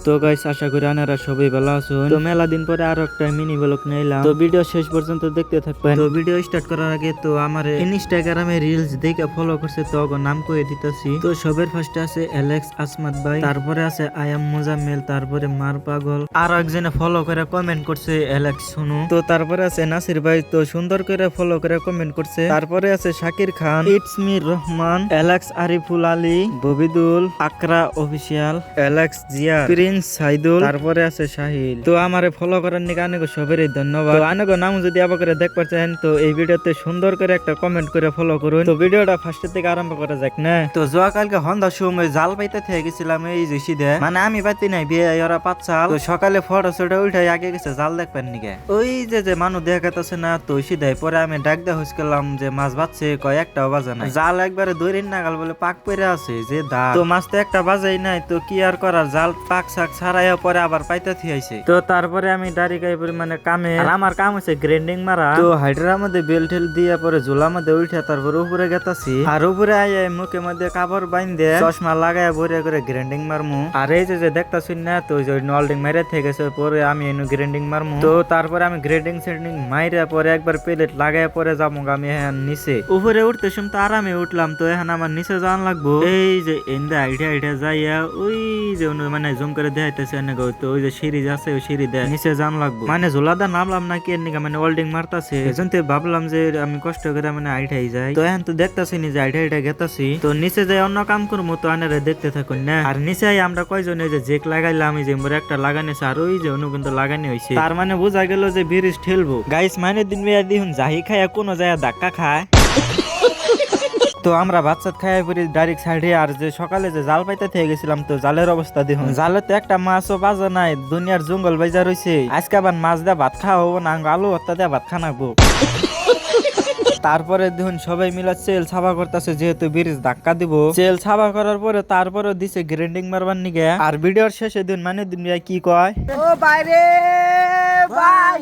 তো গাইস আশা করি আপনারা সবাই ভালো আছেন। তো মেলা দিন পরে আরো একটা মিনি ব্লগ নিলাম, তো ভিডিও শেষ পর্যন্ত দেখতে থাকবেন। তো ভিডিও স্টার্ট করার আগে তো আমার ইনস্টাগ্রামে রিলস দেখে ফলো করছে, তো নাম কয়ে দিতেছি। তো সবের ফার্স্টে আছে অ্যালেক্স আসমাত ভাই, তারপরে আছে আই এম মুজাম্মেল, তারপরে মার পাগল, আর একজনে ফলো করে কমেন্ট করছে অ্যালেক্স শুনু। তো তারপরে আছে নাসির ভাই, তো সুন্দর করে ফলো করে কমেন্ট করছে। তারপরে আছে Shakir Khan, it's me Rahman, Alex Ariful Ali, Bobidul, Akra official, Alex Zia, Prince Saidul, তারপরে আছে শাহিল। তো আমারে ফলো করার নিকে অনেক সবেরই ধন্যবাদ। তো অনেক নাম যদি আবার করে দেখতে চান তো এই ভিডিওতে সুন্দর করে একটা কমেন্ট করে ফলো করুন। তো ভিডিওটা ফার্স্ট থেকে আরম্ভ করা যাক না। তো জোয়া কালকে সন্ধ্যার সময় জাল পাইতে থেকে গেছিলাম এই যে সিধে, মানে আমি পাইতে নাই বিয়ে ওরা পাঁচাল। তো সকালে ফটো সোটো উঠাই আগে গেছে জাল দেখবেন নিকে, ওই যে মানুষ দেখাতেছে না, তো সিধাই পরে আমি ডাক দেওয়া হয়েছিলাম যে মাছ বাজছে, কয় একটাও বাজে না। জাল একবারে দৈরিন নাগাল বলে পাক পেরে আছে যে দা, তো মাছ তো একটা বাজাই নাই, তো কি আর করার, জাল পাক শাক ছাড়াইয়া পরে আবার পাইতে থিয়াইছে। তো তারপরে আমি দাড়ি গাই পরিমানে কামে, আর আমার কাম হচ্ছে গ্রেন্ডিং মারা। তো হাইড্রার মধ্যে বেল ঠেল দিয়ে পরে ঝোলার মধ্যে উঠে তারপরে উপরে গেতাছি, আর উপরে আই মুখে মধ্যে কাপড় বাইন্ধে চশমা লাগাই ভরে করে গ্রেন্ডিং মারমু। আর এই যে দেখতাছি না, তো ওই নলডিং মাইরে থেকে গেছে, পরে আমি এনে গ্রেন্ডিং মারমু। তো তারপরে আমি গ্রেন্ডিং সেন্ডিং মাইরে পরে একবার প্লেট লাগাই পরে যাবো আমি এখন নিচে। উপরে উঠতে শুন তো আরামে উঠলাম, তো এখন আমার নিচে যাওয়ান লাগবো। এই যে এন্দা আইডা যাইয়া ওই যে মানে জুম করে দেখাইতেছে এনে গো, তো ওই যে সিঁড়ি আছে ওই সিঁড়ি দেয় নিচে যান লাগবো, মানে ঝোলাদা নামলাম নাকি এর নিকা মানে ওয়েল্ডিং মারতাছে, এজন তো ভাবলাম যে আমি কষ্ট করে মানে আইঠাই যাই। তো এখন তো দেখতাছি নি যে আইঠা গেতাছি, তো নিচে যাই অন্য কাম করবো, তো আনারে দেখতে থাকুন না। আর নিচে আমরা কয়জন এই যে জেক লাগাইলাম, এই যে মোর একটা লাগানিছে, আর ওই যে অনু কিন্তু লাগানি হয়েছে, তার মানে বোঝা গেল যে ব্রিজ ঠেলবো। গাইস মানে দিন মেয়া দিহুন জাহি খায় কোনো যায় ধাক্কা খায়। তো আমরা বাচ্চাত খাই পরি ডাইরেক্ট সাইডে, আর যে সকালে যে জাল পাইতে থেকে গেছিলাম, তো জালের অবস্থা দেখুন, জালে তো একটা মাছও বাজা নাই, দুনিয়ার জঙ্গল বাইজা রয়েছে। আজকে আবার মাছ দিয়ে ভাত খাওয়া হবো না, আলু হত্যা দিয়ে ভাত খানাবো। তারপরে দেখুন সবাই মিলে চেল ছাপা করতেছে, যেহেতু ব্রিজ ধাক্কা দিব। চেল ছাপা করার পরে তারপরে দিছে গ্রেন্ডিং মারবার নিগে। আর ভিডিওর শেষে দিন মানে দিন কি কয়, ও বাইরে ভাই